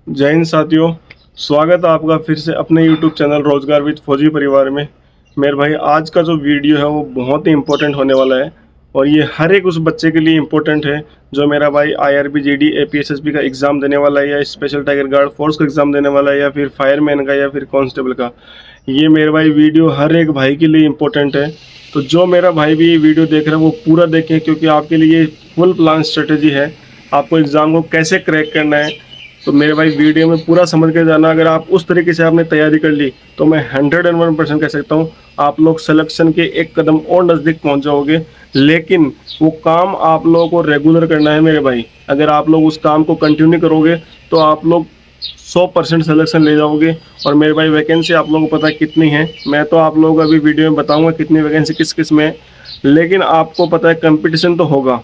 जय हिंद साथियों। स्वागत है आपका फिर से अपने यूट्यूब चैनल रोजगार विद फौजी परिवार में। मेरे भाई आज का जो वीडियो है वो बहुत ही इम्पोर्टेंट होने वाला है और ये हर एक उस बच्चे के लिए इम्पोर्टेंट है जो मेरा भाई आईआरबी जीडी एपीएसएसबी का एग्ज़ाम देने वाला है या स्पेशल टाइगर गार्ड फोर्स का एग्ज़ाम देने वाला है या फिर फायरमैन का या फिर कांस्टेबल का। ये मेरे भाई वीडियो हर एक भाई के लिए इम्पोर्टेंट है। तो जो मेरा भाई भी ये वीडियो देख रहा है वो पूरा देखें क्योंकि आपके लिए ये फुल प्लान स्ट्रेटेजी है। आपको एग्ज़ाम को कैसे क्रैक करना है तो मेरे भाई वीडियो में पूरा समझ के जाना। अगर आप उस तरीके से आपने तैयारी कर ली तो मैं 101% कह सकता हूँ आप लोग सिलेक्शन के एक कदम और नज़दीक पहुँच जाओगे। लेकिन वो काम आप लोगों को रेगुलर करना है मेरे भाई। अगर आप लोग उस काम को कंटिन्यू करोगे तो आप लोग 100% सिलेक्शन ले जाओगे। और मेरे भाई वैकेंसी आप लोगों को पता है कितनी है, मैं तो आप लोगों को अभी वीडियो में बताऊंगा कितनी वैकेंसी किस किस में है। लेकिन आपको पता है कंपटीशन तो होगा,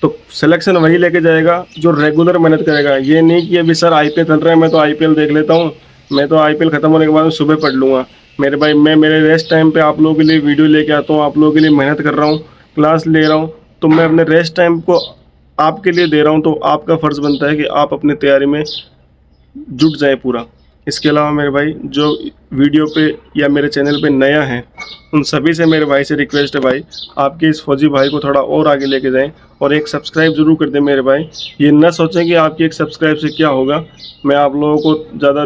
तो सिलेक्शन वही लेके जाएगा जो रेगुलर मेहनत करेगा। ये नहीं कि अभी सर आईपीएल चल रहा है मैं तो आईपीएल देख लेता हूँ, मैं तो आईपीएल खत्म होने के बाद सुबह पढ़ लूँगा। मेरे भाई मैं मेरे रेस्ट टाइम पे आप लोगों के लिए वीडियो लेके आता हूँ, आप लोगों के लिए मेहनत कर रहा हूँ, क्लास ले रहा हूँ। तो मैं अपने रेस्ट टाइम को आपके लिए दे रहा हूँ, तो आपका फ़र्ज़ बनता है कि आप अपनी तैयारी में जुट जाए पूरा। इसके अलावा मेरे भाई जो वीडियो पे या मेरे चैनल पे नया है उन सभी से मेरे भाई से रिक्वेस्ट है भाई, आपके इस फौजी भाई को थोड़ा और आगे लेके जाएं और एक सब्सक्राइब जरूर कर दें मेरे भाई। ये ना सोचें कि आपकी एक सब्सक्राइब से क्या होगा। मैं आप लोगों को ज़्यादा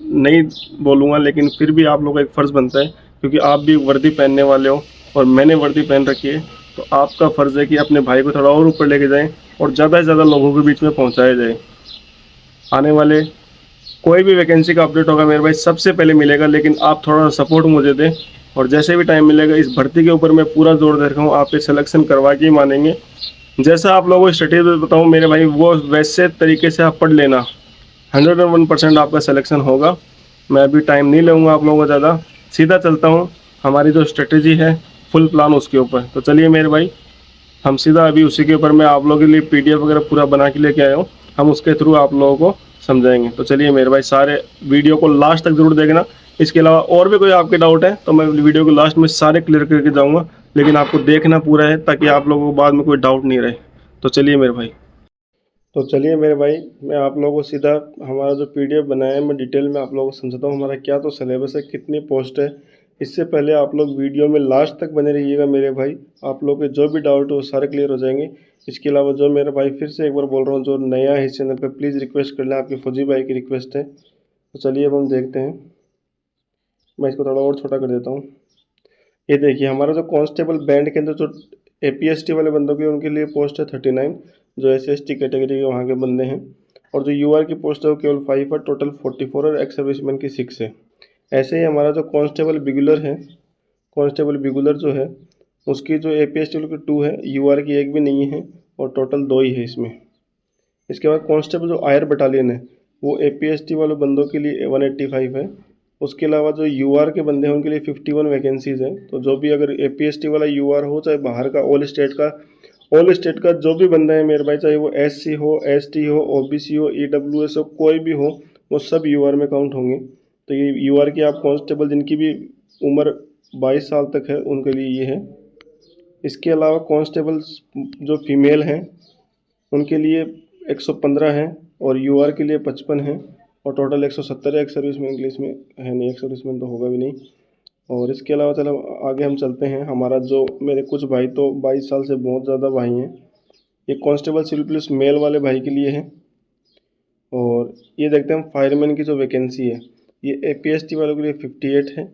नहीं बोलूँगा लेकिन फिर भी आप लोगों का एक फ़र्ज़ बनता है क्योंकि आप भी वर्दी पहनने वाले हो और मैंने वर्दी पहन रखी है। तो आपका फ़र्ज़ है कि अपने भाई को थोड़ा और ऊपर लेके जाएँ और ज़्यादा से ज़्यादा लोगों के बीच में पहुँचाया जाए। आने वाले कोई भी वैकेंसी का अपडेट होगा मेरे भाई सबसे पहले मिलेगा, लेकिन आप थोड़ा सपोर्ट मुझे दें। और जैसे भी टाइम मिलेगा इस भर्ती के ऊपर मैं पूरा जोर दे रखा हूँ, आपके सिलेक्शन करवा के ही मानेंगे। जैसा आप लोगों को स्ट्रेटेजी बताऊँ मेरे भाई वो वैसे तरीके से आप पढ़ लेना, 101% आपका सिलेक्शन होगा। मैं अभी टाइम नहीं लूँगा आप लोगों को ज़्यादा, सीधा चलता हूँ हमारी जो स्ट्रेटेजी है फुल प्लान उसके ऊपर। तो चलिए मेरे भाई हम सीधा अभी उसी के ऊपर मैं आप लोगों के लिए पीडीएफ वगैरह पूरा बना के लेके आया हूँ, हम उसके थ्रू आप लोगों को समझाएंगे। तो चलिए मेरे भाई सारे वीडियो को लास्ट तक जरूर देखना। इसके अलावा और भी कोई आपके डाउट है तो मैं वीडियो को लास्ट में सारे क्लियर करके जाऊँगा, लेकिन आपको देखना पूरा है ताकि आप लोगों को बाद में कोई डाउट नहीं रहे। तो चलिए मेरे भाई, तो चलिए मेरे भाई मैं आप लोगों को सीधा हमारा जो पीडीएफ बनाया है मैं डिटेल में आप लोगों को समझाता हूँ हमारा क्या तो सिलेबस है, कितनी पोस्ट है। इससे पहले आप लोग वीडियो में लास्ट तक बने रहिएगा मेरे भाई, आप लोग के जो भी डाउट हो सारे क्लियर हो जाएंगे। इसके अलावा जो मेरे भाई फिर से एक बार बोल रहा हूँ जो नया है इस चैनल पर प्लीज़ रिक्वेस्ट कर लें, आपके फौजी भाई की रिक्वेस्ट है। तो चलिए अब हम देखते हैं, मैं इसको थोड़ा और छोटा कर देता हूँ। ये देखिए हमारा जो कांस्टेबल बैंड के अंदर जो एपीएसटी वाले बंदों की उनके लिए पोस्ट है 39, जो एसएसटी कैटेगरी के वहाँ के बंदे हैं। और जो यूआर की पोस्ट है वो केवल 5 है, टोटल 44 और एक्स सर्विसमैन की 6 है। ऐसे ही हमारा जो कांस्टेबल बिगुलर है, कांस्टेबल बिगुलर जो है उसकी जो एपीएसटी की 2 है, यूआर की एक भी नहीं है और टोटल 2 ही है इसमें। इसके बाद कांस्टेबल जो आयर बटालियन है वो एपीएसटी वाले बंदों के लिए 185 है। उसके अलावा जो यूआर के बंदे हैं उनके लिए 51 वैकेंसीज हैं। तो जो भी अगर एपीएसटी वाला यूआर हो चाहे बाहर का ऑल स्टेट का जो भी बंदा है मेरे भाई, चाहे वो एससी हो, एसटी हो, ओबीसी हो, ईडब्ल्यूएस हो, कोई भी हो, वो सब यूआर में काउंट होंगे। तो ये यूआर के आप कांस्टेबल जिनकी भी उम्र 22 साल तक है उनके लिए ये है। इसके अलावा कांस्टेबल जो फीमेल हैं उनके लिए 115 हैं और यूआर के लिए 55 हैं और टोटल 170 है। एक सर्विसमैन के लिए इसमें है नहीं, एक सर्विसमैन तो होगा भी नहीं। और इसके अलावा चलो आगे हम चलते हैं, हमारा जो मेरे कुछ भाई तो 22 साल से बहुत ज़्यादा भाई हैं, ये कांस्टेबल सिविल पुलिस मेल वाले भाई के लिए है। और ये देखते हैं हम फायरमैन की जो वैकेंसी है, ये एपीएसटी वालों के लिए 58 है,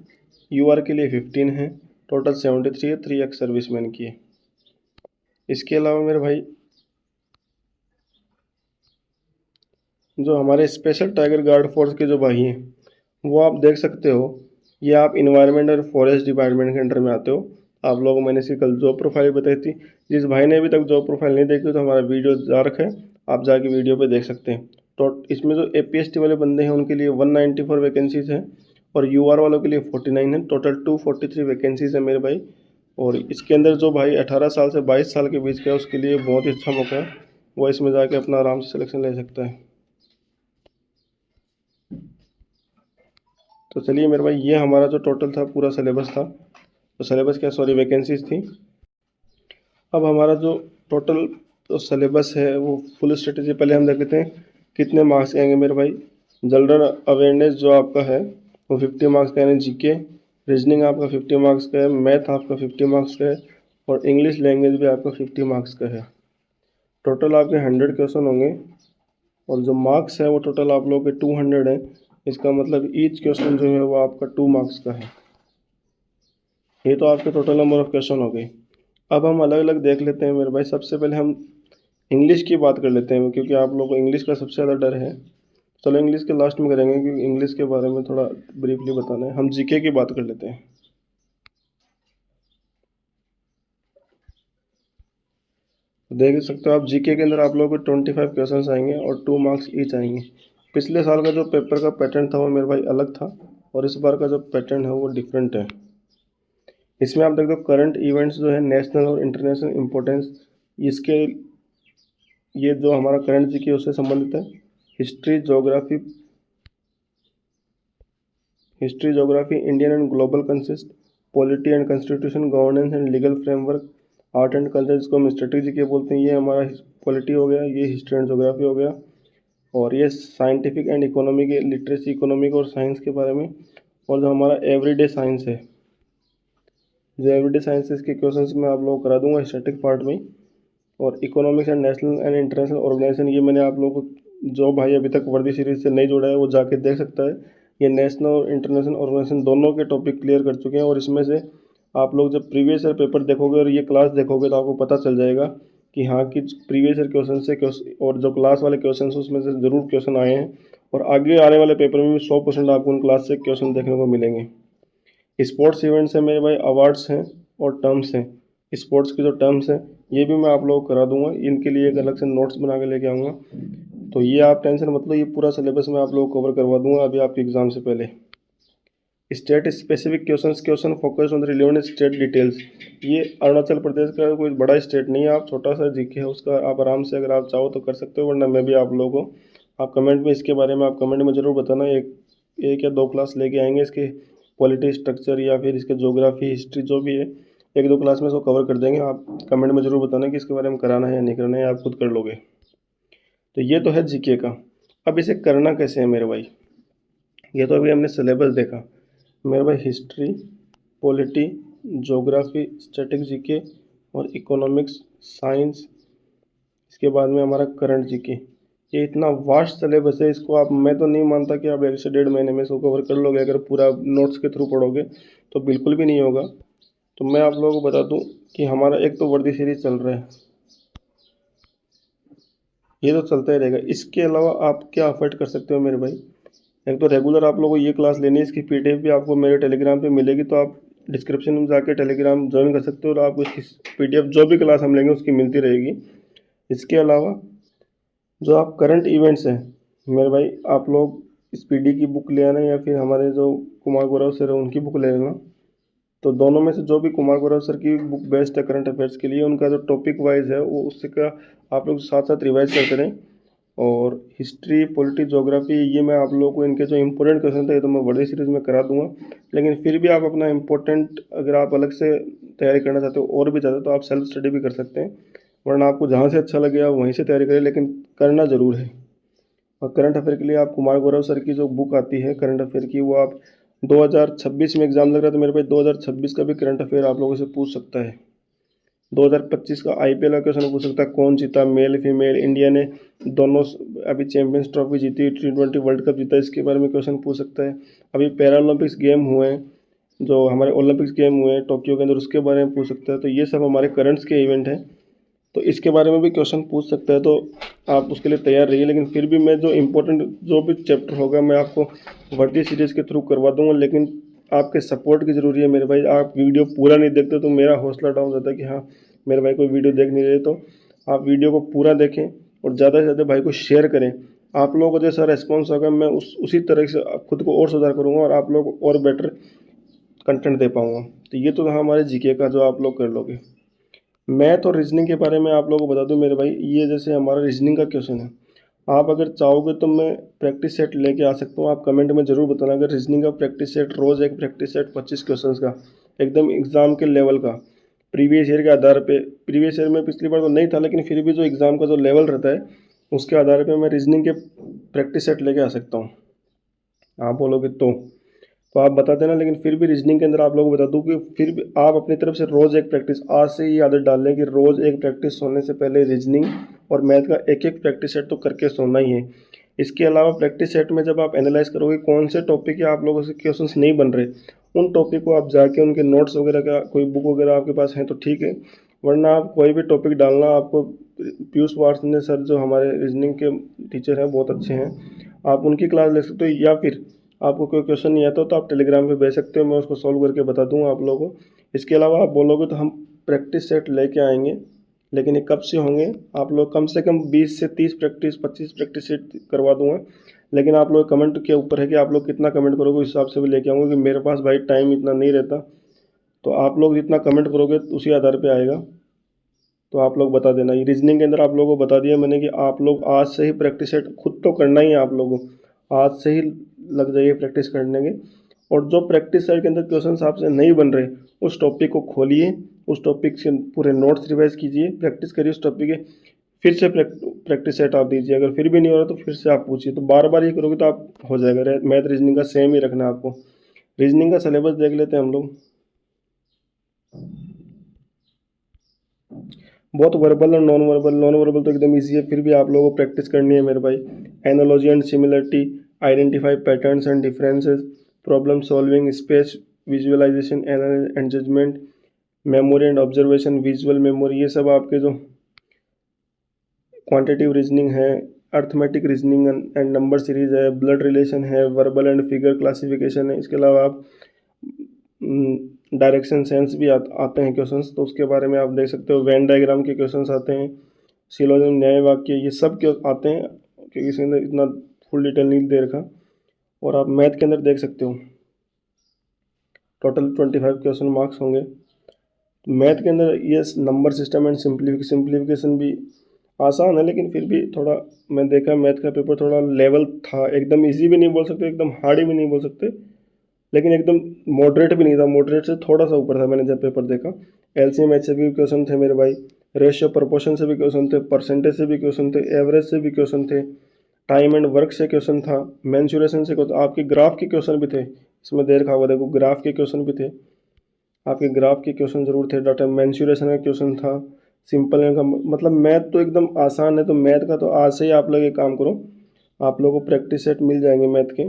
यूआर के लिए 15 है, टोटल 73 है, 3 एक्स सर्विसमैन की है। इसके अलावा मेरे भाई जो हमारे स्पेशल टाइगर गार्ड फोर्स के जो भाई हैं वो आप देख सकते हो, ये आप इन्वायरमेंट और फॉरेस्ट डिपार्टमेंट के अंडर में आते हो। आप लोगों को मैंने इसकी कल जॉब प्रोफाइल बताई थी, जिस भाई ने अभी तक जॉब प्रोफाइल नहीं देखी तो हमारा वीडियो जा रखा है, आप जाके वीडियो पे देख सकते हैं। तो इसमें जो एपीएसटी वाले बंदे हैं उनके लिए 194 वैकेंसीज़ हैं और यूआर वालों के लिए 49 है, टोटल 243 वैकेंसीज़ है मेरे भाई। और इसके अंदर जो भाई 18 साल से 22 साल के बीच का है उसके लिए बहुत ही अच्छा मौका है, वो इसमें जाके अपना आराम से सिलेक्शन ले सकता है। तो चलिए मेरे भाई ये हमारा जो टोटल था पूरा सिलेबस था, तो सिलेबस क्या सॉरी वैकेंसीज थी। अब हमारा जो टोटल जो सिलेबस है वो फुल स्ट्रेटेजी पहले हम देख लेते हैं कितने मार्क्स के आएंगे मेरे भाई? जनरल अवेयरनेस जो आपका है वो 50 मार्क्स का, यानी जीके। रीजनिंग आपका 50 मार्क्स का है, मैथ आपका 50 मार्क्स का है, और इंग्लिश लैंग्वेज भी आपका 50 मार्क्स का है। टोटल आपके 100 क्वेश्चन होंगे, और जो मार्क्स है वो टोटल आप लोगों के 200 है। इसका मतलब ईच क्वेश्चन जो है वो आपका 2 मार्क्स का है। ये तो आपके टोटल नंबर ऑफ क्वेश्चन हो गए। अब हम अलग अलग देख लेते हैं मेरे भाई। सबसे पहले हम इंग्लिश की बात कर लेते हैं, क्योंकि आप लोगों को इंग्लिश का सबसे ज़्यादा डर है। चलो इंग्लिश के लास्ट में करेंगे, क्योंकि इंग्लिश के बारे में थोड़ा ब्रीफली बताना है। हम जीके की बात कर लेते हैं। देख सकते हो आप, जीके के अंदर आप लोगों को 25 क्वेश्चंस आएंगे और 2 मार्क्स ईच आएंगे। पिछले साल का जो पेपर का पैटर्न था वो मेरे भाई अलग था, और इस बार का जो पैटर्न है वो डिफरेंट है। इसमें आप देख दो, करंट इवेंट्स जो है नेशनल और इंटरनेशनल इम्पोर्टेंस, इसके ये जो हमारा करंट जीके उससे संबंधित है। History geography Indian and global consist, polity and constitution, governance and legal framework, art and culture, जिसको हम स्टैटिक जीके बोलते हैं, ये हमारा पॉलिटी हो गया, ये हिस्ट्री एंड जोग्राफी हो गया। और ये साइंटिफिक एंड इकोनॉमी के, लिटरेसी, इकोनॉमिक और साइंस के बारे में। और जो हमारा एवरीडे साइंस है, जो एवरीडे साइंस है, इसके क्वेश्चंस मैं आप लोगों को करा दूंगा स्टैटिक पार्ट में। और economics and national and international organisation, ये मैंने आप लोगों को, जो भाई अभी तक वर्दी सीरीज से नहीं जुड़ा है वो जाके देख सकता है। ये नेशनल और इंटरनेशनल ऑर्गेनाइजेशन दोनों के टॉपिक क्लियर कर चुके हैं, और इसमें से आप लोग जब प्रीवियस ईयर पेपर देखोगे और ये क्लास देखोगे तो आपको पता चल जाएगा कि हाँ, कि प्रीवियस ईयर क्वेश्चन से और जो क्लास वाले क्वेश्चन उसमें से ज़रूर क्वेश्चन आए हैं, और आगे आने वाले पेपर में भी 100% आपको उन क्लास से क्वेश्चन देखने को मिलेंगे। स्पोर्ट्स इवेंट्स हैं मेरे भाई, अवार्ड्स हैं और टर्म्स हैं। स्पोर्ट्स के जो टर्म्स हैं ये भी मैं आप लोगों को करा दूंगा, इनके लिए एक अलग से नोट्स बना के लेके आऊँगा। तो ये आप टेंशन मतलब, ये पूरा सिलेबस मैं आप लोगों को कवर करवा दूंगा अभी आपके एग्जाम से पहले। State specific question focus on the relevant state details. ये अरुणाचल प्रदेश का कोई बड़ा स्टेट नहीं है, आप छोटा सा जीके है उसका, आप आराम से अगर आप चाहो तो कर सकते हो, वरना मैं भी आप लोगों को, आप कमेंट में इसके बारे में आप कमेंट में ज़रूर बताना। एक या दो क्लास लेके आएंगे इसके, पॉलिटी, स्ट्रक्चर या फिर इसके ज्योग्राफी, हिस्ट्री, जो भी है, एक दो क्लास में इसको कवर कर देंगे। आप कमेंट में ज़रूर बताना कि इसके बारे में कराना है या नहीं कराना है, आप खुद कर लोगे। तो ये तो है जीके का। अब इसे करना कैसे है मेरे भाई? ये तो अभी हमने सिलेबस देखा मेरे भाई। History, polity, geography, static GK और इकोनॉमिक्स, साइंस, इसके बाद में हमारा करंट जीके, ये इतना वास्ट सिलेबस है। इसको आप, मैं तो नहीं मानता कि आप 1 से 1.5 महीने में इसको कवर कर लोगे। अगर पूरा नोट्स के थ्रू पढ़ोगे तो बिल्कुल भी नहीं होगा। तो मैं आप लोगों को बता दूं कि हमारा एक तो वर्दी सीरीज चल रहा है, ये तो चलता ही रहेगा। इसके अलावा आप क्या अफोर्ड कर सकते हो मेरे भाई? एक तो रेगुलर आप लोगों को ये क्लास लेनी है, इसकी पीडीएफ भी आपको मेरे टेलीग्राम पे मिलेगी, तो आप डिस्क्रिप्शन में जाके टेलीग्राम ज्वाइन कर सकते हो, और आपको इसकी पीडीएफ जो भी क्लास हम लेंगे उसकी मिलती रहेगी। इसके अलावा जो आप करंट इवेंट्स हैं मेरे भाई, आप लोग इस पीडी की बुक ले आना, या फिर हमारे जो कुमार गौरव सर है उनकी बुक ले लेना। तो दोनों में से जो भी कुमार गौरव सर की बुक बेस्ट है करंट अफेयर्स के लिए, उनका जो टॉपिक वाइज है वो उससे का आप लोग साथ साथ रिवाइज करते रहें। और हिस्ट्री, पॉलिटी, ज्योग्राफी, ये मैं आप लोगों को इनके जो इंपॉर्टेंट क्वेश्चन थे ये तो मैं वर्दी सीरीज में करा दूंगा। लेकिन फिर भी आप अपना इंपॉर्टेंट, अगर आप अलग से तैयारी करना चाहते हो और भी ज़्यादा, तो आप सेल्फ स्टडी भी कर सकते हैं, वरना आपको जहाँ से अच्छा लगे आप वहीं से तैयारी करें, लेकिन करना ज़रूर है। और करंट अफेयर के लिए आप कुमार गौरव सर की जो बुक आती है करंट अफेयर की, वो आप 2026 में एग्ज़ाम लग रहा है तो मेरे भाई 2026 का भी करंट अफेयर आप लोगों से पूछ सकता है। 2025 का आईपीएल का क्वेश्चन पूछ सकता है, कौन जीता, मेल फीमेल, इंडिया ने दोनों अभी चैंपियंस ट्रॉफी जीती, T20 वर्ल्ड कप जीता, इसके बारे में क्वेश्चन पूछ सकता है। अभी पैरालंपिक्स गेम हुए हैं, जो हमारे ओलंपिक्स गेम हुए हैं टोक्यो के अंदर, उसके बारे में पूछ सकता है। तो ये सब हमारे करंट्स के इवेंट हैं, तो इसके बारे में भी क्वेश्चन पूछ सकता है, तो आप उसके लिए तैयार रहिए। लेकिन फिर भी मैं जो इम्पोर्टेंट जो भी चैप्टर होगा मैं आपको वर्दी सीरीज़ के थ्रू करवा दूंगा, लेकिन आपके सपोर्ट की ज़रूरी है मेरे भाई। आप वीडियो पूरा नहीं देखते तो मेरा हौसला डाउन होता है कि हाँ मेरे भाई कोई वीडियो देख नहीं रहे, तो आप वीडियो को पूरा देखें और ज़्यादा से ज़्यादा भाई को शेयर करें। आप लोगों को जैसा रेस्पॉन्स होगा मैं उसी तरह से खुद को और सुधार करूँगा, और आप लोग और बेटर कंटेंट दे पाऊँगा। तो ये तो हमारे जीके का जो आप लोग कर लोगे। मैथ और रीजनिंग के बारे में आप लोगों को बता दूं मेरे भाई, ये जैसे हमारा रीजनिंग का क्वेश्चन है, आप अगर चाहोगे तो मैं प्रैक्टिस सेट लेके आ सकता हूँ। आप कमेंट में ज़रूर बताना अगर रीजनिंग का प्रैक्टिस सेट, रोज़ एक प्रैक्टिस सेट 25 क्वेश्चंस का, एकदम एग्ज़ाम के लेवल का, प्रीवियस ईयर के आधार पे। प्रीवियस ईयर में पिछली बार तो नहीं था, लेकिन फिर भी जो एग्ज़ाम का जो लेवल रहता है उसके आधार पर मैं रीजनिंग के प्रैक्टिस सेट लेके आ सकता हूँ? आप बोलोगे तो आप बता देना, लेकिन फिर भी रीजनिंग के अंदर आप लोगों को बता दूं कि फिर भी आप अपनी तरफ से रोज़ एक प्रैक्टिस, आज से ही आदत डाल लें कि रोज़ एक प्रैक्टिस, सोने से पहले रीजनिंग और मैथ का एक एक प्रैक्टिस सेट तो करके सोना ही है। इसके अलावा प्रैक्टिस सेट में जब आप एनालाइज करोगे कौन से टॉपिक या आप लोगों से क्वेश्चंस नहीं बन रहे, उन टॉपिक को आप जाके उनके नोट्स वगैरह का कोई बुक वगैरह आपके पास है तो ठीक है, वरना आप कोई भी टॉपिक डालना। आपको पीयूष वार्ष्णेय सर जो हमारे रीजनिंग के टीचर हैं, बहुत अच्छे हैं, आप उनकी क्लास ले सकते हो, या फिर आपको कोई क्वेश्चन नहीं आता तो आप टेलीग्राम पे भेज सकते हो, मैं उसको सॉल्व करके बता दूंगा आप लोगों को। इसके अलावा आप बोलोगे तो हम प्रैक्टिस सेट लेके आएंगे, लेकिन ये कब से होंगे? आप लोग कम से कम 20 से 30 प्रैक्टिस 25 प्रैक्टिस सेट करवा दूंगा, लेकिन आप लोग कमेंट के ऊपर है कि आप लोग कितना कमेंट करोगे, उस हिसाब से भी लेके आऊँगा, कि मेरे पास भाई टाइम इतना नहीं रहता। तो आप लोग जितना कमेंट करोगे उसी आधार पर आएगा। तो आप लोग बता देना। ये रीजनिंग के अंदर आप लोगों को बता दिया मैंने कि आप लोग आज से ही प्रैक्टिस सेट खुद तो करना ही है, आप लोगों को आज से ही लग जाइए प्रैक्टिस करने के। और जो प्रैक्टिस सेट के अंदर क्वेश्चन आपसे नहीं बन रहे, उस टॉपिक को खोलिए, उस टॉपिक से पूरे नोट्स रिवाइज कीजिए, प्रैक्टिस करिए उस टॉपिक के, फिर से प्रैक्टिस सेट आप दीजिए। अगर फिर भी नहीं हो रहा तो फिर से आप पूछिए। तो बार बार ये करोगे तो आप हो जाएगा। मैथ रीजनिंग का सेम ही रखना है आपको। रीजनिंग का सिलेबस देख लेते हैं हम लोग। बहुत वर्बल और नॉन वर्बल तो एकदम ईजी है, फिर भी आप लोगों को प्रैक्टिस करनी है मेरे भाई। Analogy and similarity, identify patterns and differences, problem solving, space, visualisation and judgement, memory and observation, visual memory, ये सब आपके जो क्वांटिटिव रीजनिंग है, arithmetic reasoning and number series है, ब्लड रिलेशन है, वर्बल एंड फिगर क्लासिफिकेशन है। इसके अलावा आप डायरेक्शन सेंस भी आते हैं क्वेश्चंस, तो उसके बारे में आप देख सकते हो। वेन डायग्राम के क्वेश्चंस आते हैं, सिलोजिज्म, न्याय वाक्य, ये सब आते हैं, क्योंकि इसके अंदर इतना फुल डिटेल नहीं दे रखा। और आप मैथ के अंदर देख सकते हो टोटल 25 क्वेश्चन मार्क्स होंगे। मैथ के अंदर ये नंबर सिस्टम एंड सिंप्लीफिकेशन भी आसान है, लेकिन फिर भी थोड़ा मैं देखा मैथ का पेपर थोड़ा लेवल था, एकदम इजी भी नहीं बोल सकते, एकदम हार्ड भी नहीं बोल सकते, लेकिन एकदम मॉडरेट भी नहीं था, मॉडरेट से थोड़ा सा ऊपर था मैंने जब पेपर देखा। एलसीएम एच से भी क्वेश्चन थे मेरे भाई, रेशियो प्रोपोर्शन से भी क्वेश्चन थे, परसेंटेज से भी क्वेश्चन थे, एवरेज से भी क्वेश्चन थे, टाइम एंड वर्क से क्वेश्चन था, मेंसुरेशन से क्वेश्चन, आपके ग्राफ के क्वेश्चन भी थे इसमें, दे रखा हुआ देखो, ग्राफ के क्वेश्चन भी थे, आपके ग्राफ के क्वेश्चन जरूर थे, डाटा मेंसुरेशन का क्वेश्चन था, सिंपल का मतलब मैथ तो एकदम आसान है। तो मैथ का तो आज से ही आप लोग एक काम करो, आप लोगों को प्रैक्टिस सेट मिल जाएंगे मैथ के,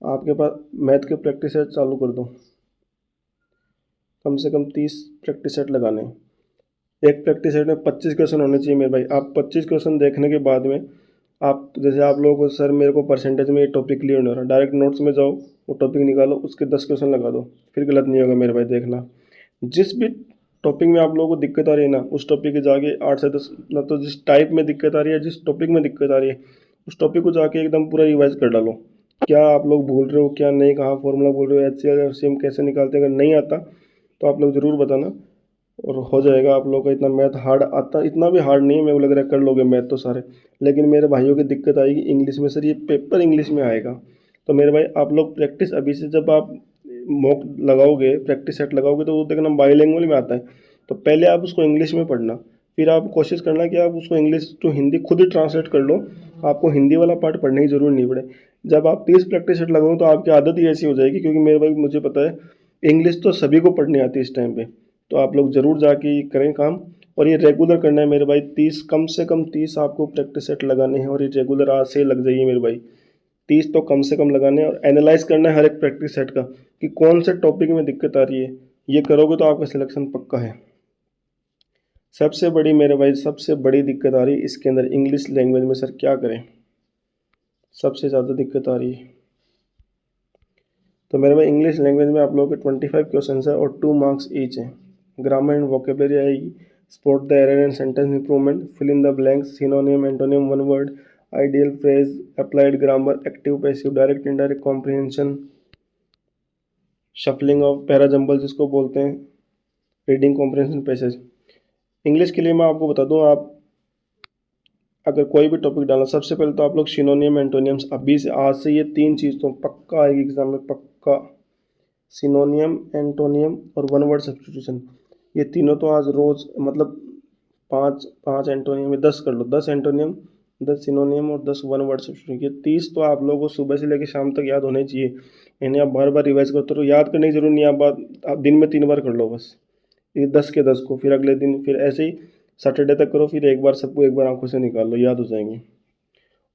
आपके पास मैथ के प्रैक्टिस सेट चालू कर दो। कम से कम 30 प्रैक्टिस सेट लगाने, एक प्रैक्टिस सेट में 25 क्वेश्चन होने चाहिए मेरे भाई। आप 25 क्वेश्चन देखने के बाद में आप, जैसे आप लोगों को सर मेरे को परसेंटेज में ये टॉपिक क्लियर नहीं हो रहा, डायरेक्ट नोट्स में जाओ, वो टॉपिक निकालो, उसके 10 क्वेश्चन लगा दो, फिर गलत नहीं होगा मेरे भाई। देखना जिस भी टॉपिक में आप लोगों को दिक्कत आ रही है ना, उस टॉपिक के जाके 8 से 10, ना तो जिस टाइप में दिक्कत आ रही है, जिस टॉपिक में दिक्कत आ रही है, उस टॉपिक को जाके एकदम पूरा रिवाइज कर डालो। क्या आप लोग भूल रहे हो, क्या नहीं, कहाँ फॉर्मूला भूल रहे हो, HCL FCM कैसे निकालते हैं, अगर नहीं आता तो आप लोग ज़रूर बताना, और हो जाएगा आप लोग का। इतना मैथ हार्ड आता, इतना भी हार्ड नहीं है, मेरे को लग रहा है कर लोगे मैथ तो सारे, लेकिन मेरे भाइयों की दिक्कत आएगी इंग्लिश में। सर ये पेपर इंग्लिश में आएगा, तो मेरे भाई आप लोग प्रैक्टिस अभी से, जब आप मॉक लगाओगे, प्रैक्टिस सेट लगाओगे, तो वो देखना बाईलिंगुअल में आता है, तो पहले आप उसको इंग्लिश में पढ़ना, फिर आप कोशिश करना कि आप उसको इंग्लिश टू हिंदी खुद ही ट्रांसलेट कर लो, आपको हिंदी वाला पार्ट पढ़ने की जरूरत नहीं पड़े। जब आप 30 प्रैक्टिस सेट लगाओगे तो आपकी आदत ही ऐसी हो जाएगी, क्योंकि मेरे भाई मुझे पता है इंग्लिश तो सभी को पढ़नी आती है इस टाइम पे। तो आप लोग ज़रूर जाके करें काम, और ये रेगुलर करना है मेरे भाई। 30, कम से कम 30 आपको प्रैक्टिस सेट लगाने हैं, और ये रेगुलर आज से लग जाइए मेरे भाई। 30 तो कम से कम लगाने हैं, और एनालाइज करना है हर एक प्रैक्टिस सेट का कि कौन से टॉपिक में दिक्कत आ रही है। ये करोगे तो आपका सिलेक्शन पक्का है। सबसे बड़ी मेरे भाई, सबसे बड़ी दिक्कत आ रही है इसके अंदर इंग्लिश लैंग्वेज में। सर क्या करें, सबसे ज़्यादा दिक्कत आ रही है। तो मेरे भाई इंग्लिश लैंग्वेज में आप लोगों के 25 क्वेश्चन है और 2 मार्क्स ईच है। ग्रामर एंड वोकेबलरी आएगी, spot the error and sentence improvement, fill in the blanks, synonym, antonym, one word, ideal phrase, applied grammar, active passive, direct indirect comprehension, shuffling of para jumble जिसको बोलते हैं, reading comprehension passage. English के लिए मैं आपको बता दूं, आप अगर कोई भी टॉपिक डालना, सबसे पहले तो आप लोग सिनोनियम, एंटोनियम्स, अभी से आज से ये 3 चीज़ तो पक्का आएगी एग्जाम में, पक्का। सिनोनियम, एंटोनियम और वन वर्ड सब्स्टिट्यूशन, ये तीनों तो आज रोज़, मतलब 5 एंटोनियम में 10 कर लो, 10 एंटोनियम, 10 सिनोनियम और 10 वन वर्ड सब्स्टिट्यूशन किए। 30 तो आप लोगों को सुबह से लेकर शाम तक याद होने चाहिए। इन्हें आप बार बार रिवाइज करते रहो, याद करने की जरूरत नहीं है। आप दिन में 3 बार कर लो बस, ये 10 के 10 को, फिर अगले दिन फिर ऐसे ही सैटरडे तक करो, फिर एक बार सबको एक बार आंखों से निकाल लो, याद हो जाएंगे।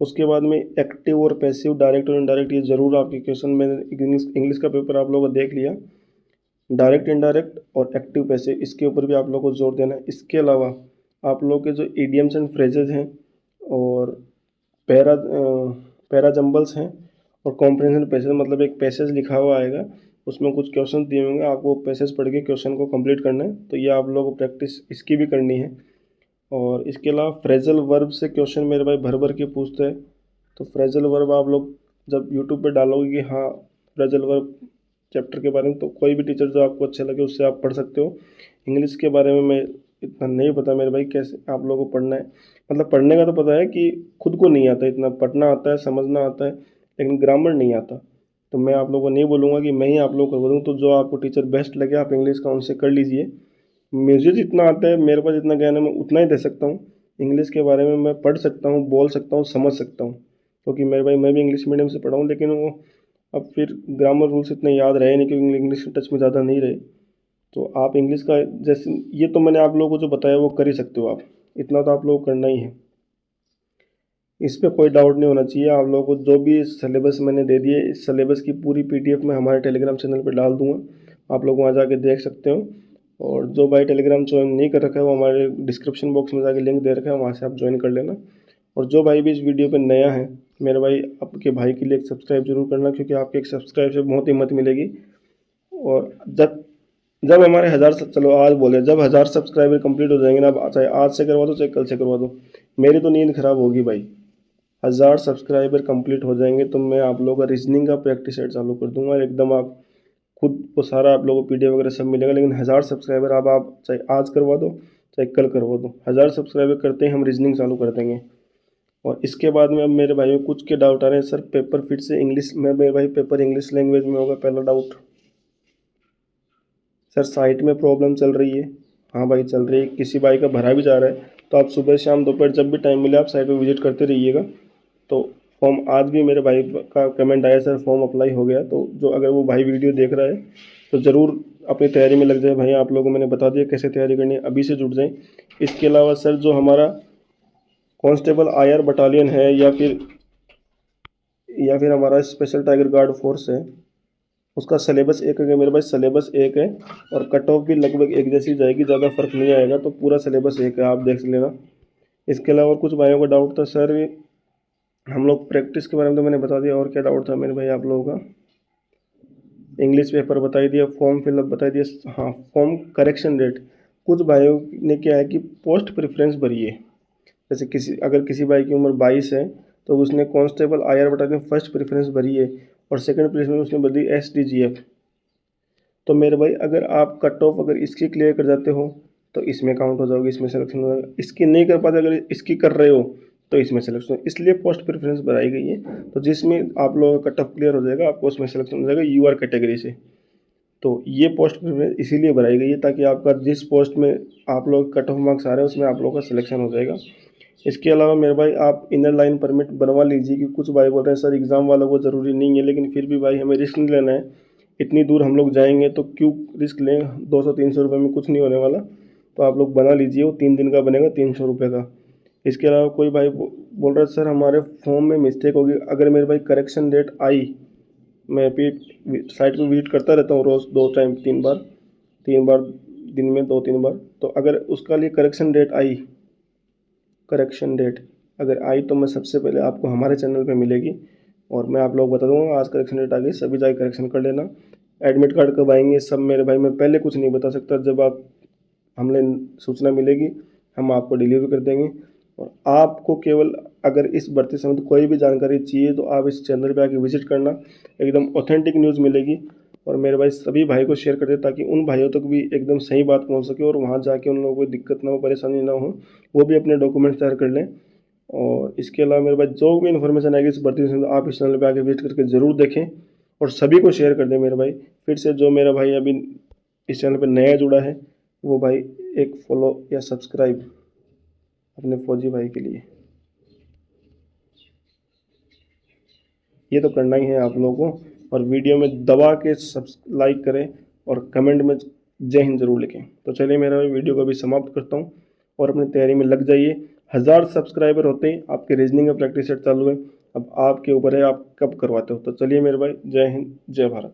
उसके बाद में एक्टिव और पैसिव, डायरेक्ट और इनडायरेक्ट, ये जरूर आपके क्वेश्चन में, इंग्लिश का पेपर आप लोगों को देख लिया। डायरेक्ट इनडायरेक्ट और एक्टिव पैसिव, इसके ऊपर भी आप लोगों को जोर देना है। इसके अलावा आप लोग के जो इडियम्स एंड फ्रेजेज हैं और पैरा जंबल्स हैं और कॉम्प्रिहेंशन पैसेज, मतलब एक पैसेज लिखा हुआ आएगा, उसमें कुछ क्वेश्चन दिए होंगे, आपको पैसेज पढ़ के क्वेश्चन को कंप्लीट करना है। तो ये आप लोगों को प्रैक्टिस इसकी भी करनी है। और इसके अलावा फ्रेजल वर्ब से क्वेश्चन मेरे भाई भर भर के पूछते हैं। तो फ्रेजल वर्ब आप लोग जब यूट्यूब पे डालोगे कि हाँ फ्रेजल वर्ब चैप्टर के बारे में, तो कोई भी टीचर जो आपको अच्छे लगे उससे आप पढ़ सकते हो। इंग्लिश के बारे में मैं इतना नहीं पता मेरे भाई, कैसे आप लोगों को पढ़ना है। मतलब पढ़ने का तो पता है कि खुद को नहीं आता, इतना पढ़ना आता है, समझना आता है, लेकिन ग्रामर नहीं आता। तो मैं आप लोगों को नहीं बोलूँगा कि मैं ही आप लोगों को करवा दूँ। तो जो आपको टीचर बेस्ट लगे आप इंग्लिश का उनसे कर लीजिए। मुझे जितना आता है, मेरे पास जितना ज्ञान है, मैं उतना ही दे सकता हूँ। इंग्लिश के बारे में मैं पढ़ सकता हूँ, बोल सकता हूँ, समझ सकता हूँ, क्योंकि मेरे भाई मैं भी इंग्लिश मीडियम से पढ़ा हूँ। लेकिन वो अब फिर ग्रामर रूल्स इतने याद रहे नहीं, क्योंकि इंग्लिश टच में ज़्यादा नहीं रहे। तो आप इंग्लिश का जैसे ये तो मैंने आप लोगों को जो बताया वो कर ही सकते हो आप, इतना तो आप लोगों को करना ही है। इस पर कोई डाउट नहीं होना चाहिए। आप लोगों को जो भी सिलेबस मैंने दे दिए, इस सिलेबस की पूरी PDF मैं हमारे टेलीग्राम चैनल पर डाल दूंगा, आप लोग वहाँ जाके देख सकते हो। और जो भाई टेलीग्राम ज्वाइन नहीं कर रखा है वो हमारे डिस्क्रिप्शन बॉक्स में जाके लिंक दे रखा है, वहाँ से आप ज्वाइन कर लेना। और जो भाई भी इस वीडियो पे नया है, मेरे भाई आपके भाई के लिए एक सब्सक्राइब जरूर करना, क्योंकि आपके एक सब्सक्राइब से बहुत हिम्मत मिलेगी। और जब जब हमारे चलो आज बोले, जब 1000 सब्सक्राइबर कंप्लीट हो जाएंगे ना, चाहे आज से करवा दो चाहे कल से करवा दो, मेरी तो नींद खराब होगी भाई। 1000 सब्सक्राइबर कंप्लीट हो जाएंगे तो मैं आप लोगों का रीजनिंग का प्रैक्टिस सेट चालू कर दूंगा एकदम। आप खुद को सारा आप लोगों को PDF वगैरह सब मिलेगा। लेकिन 1000 सब्सक्राइबर आप चाहे आज करवा दो चाहे कल करवा दो, 1000 सब्सक्राइबर करते ही हम रीजनिंग चालू कर देंगे। और इसके बाद में अब मेरे भाइयों कुछ के डाउट आ रहे हैं, सर पेपर फिर से इंग्लिश में, मेरे भाई पेपर इंग्लिश लैंग्वेज में होगा। पहला डाउट, सर साइट में प्रॉब्लम चल रही है। हाँ भाई चल रही है, किसी भाई का भरा भी जा रहा है। तो आप सुबह शाम दोपहर जब भी टाइम मिले आप साइट पर विजिट करते रहिएगा। तो फॉर्म आज भी मेरे भाई का कमेंट आया, सर फॉर्म अप्लाई हो गया। तो जो अगर वो भाई वीडियो देख रहा है तो ज़रूर अपनी तैयारी में लग जाए भाई। आप लोगों को मैंने बता दिया कैसे तैयारी करनी है, अभी से जुट जाएं। इसके अलावा सर जो हमारा कांस्टेबल IR बटालियन है या फिर हमारा स्पेशल टाइगर गार्ड फोर्स है, उसका सिलेबस एक है मेरे पास, सिलेबस एक है। और कट ऑफ भी लगभग एक जैसी जाएगी, ज़्यादा फर्क नहीं आएगा। तो पूरा सिलेबस एक है, आप देख लेना। इसके अलावा कुछ भाइयों का डाउट था, सर हम लोग प्रैक्टिस के बारे में तो मैंने बता दिया, और क्या डाउट था मेरे भाई आप लोगों का? इंग्लिश पेपर बता दिया, फॉर्म फिलअप बता दिया। हाँ, फॉर्म करेक्शन डेट, कुछ भाइयों ने क्या है कि पोस्ट प्रेफरेंस भरी है। जैसे अगर किसी भाई की उम्र 22 है तो उसने constable IR battalion first preference भरी है और सेकंड प्रेफरेंस उसने भरी SDGF। तो मेरे भाई अगर आप कट ऑफ अगर इसकी क्लियर कर जाते हो तो इसमें काउंट हो जाओगे, इसमें सिलेक्शन हो जाएगा। इसकी नहीं कर पाते, अगर इसकी कर रहे हो तो इसमें सिलेक्शन, इसलिए पोस्ट प्रेफरेंस बनाई गई है। तो जिसमें आप लोगों का कट ऑफ क्लियर हो जाएगा आपको उसमें सिलेक्शन हो जाएगा UR कैटेगरी से। तो ये पोस्ट प्रेफरेंस इसीलिए बनाई गई है ताकि आपका जिस पोस्ट में आप लोग कट ऑफ मार्क्स आ रहे हैं उसमें आप लोगों का सिलेक्शन हो जाएगा। इसके अलावा मेरे भाई आप इनर लाइन परमिट बनवा लीजिए, कि कुछ भाई बोल रहे हैं सर एग्ज़ाम वालों को ज़रूरी नहीं है, लेकिन फिर भी भाई हमें रिस्क नहीं लेना है, इतनी दूर हम लोग जाएंगे तो क्यों रिस्क लें, 200-300 रुपये में कुछ नहीं होने वाला। तो आप लोग बना लीजिए, वो 3 दिन का बनेगा 300 रुपये का। इसके अलावा कोई भाई बोल रहा है सर हमारे फॉर्म में मिस्टेक होगी। अगर मेरे भाई करेक्शन डेट आई, मैं भी साइट पर विजिट करता रहता हूँ रोज़ 2 टाइम 3 बार दिन में 2-3 बार। तो अगर उसका लिए करेक्शन डेट आई, करेक्शन डेट अगर आई तो मैं सबसे पहले आपको हमारे चैनल पे मिलेगी और मैं आप लोग बता दूंगा आज करेक्शन डेट आ गई, सभी जाके करेक्शन कर लेना। एडमिट कार्ड कब आएंगे सब मेरे भाई मैं पहले कुछ नहीं बता सकता, जब आप हमें सूचना मिलेगी हम आपको डिलीवर कर देंगे। और आपको केवल अगर इस भर्ती संबंध कोई भी जानकारी चाहिए तो आप इस चैनल पे आके विजिट करना, एकदम ऑथेंटिक न्यूज़ मिलेगी। और मेरे भाई सभी भाई को शेयर कर दे ताकि उन भाइयों तक भी एकदम सही बात पहुंच सके और वहां जाके उन लोगों को दिक्कत ना हो, परेशानी ना हो, वो भी अपने डॉक्यूमेंट्स तैयार कर लें। और इसके अलावा मेरे पास जो भी इन्फॉर्मेशन आएगी इस भर्ती से आप इस चैनल पे आके विजिट करके ज़रूर देखें और सभी को शेयर कर दें मेरे भाई। फिर से जो मेरा भाई अभी इस चैनल पे नया जुड़ा है वो भाई एक फॉलो या सब्सक्राइब अपने फौजी भाई के लिए। ये तो करना ही है आप लोगों को। और वीडियो में दबा के सब लाइक करें और कमेंट में जय हिंद जरूर लिखें। तो चलिए मेरा वीडियो को अभी समाप्त करता हूँ और अपनी तैयारी में लग जाइए। 1000 सब्सक्राइबर होते ही आपके रीजनिंग का प्रैक्टिस सेट चालू है। अब आपके ऊपर है आप कब करवाते हो। तो चलिए मेरे भाई, जय हिंद जय भारत।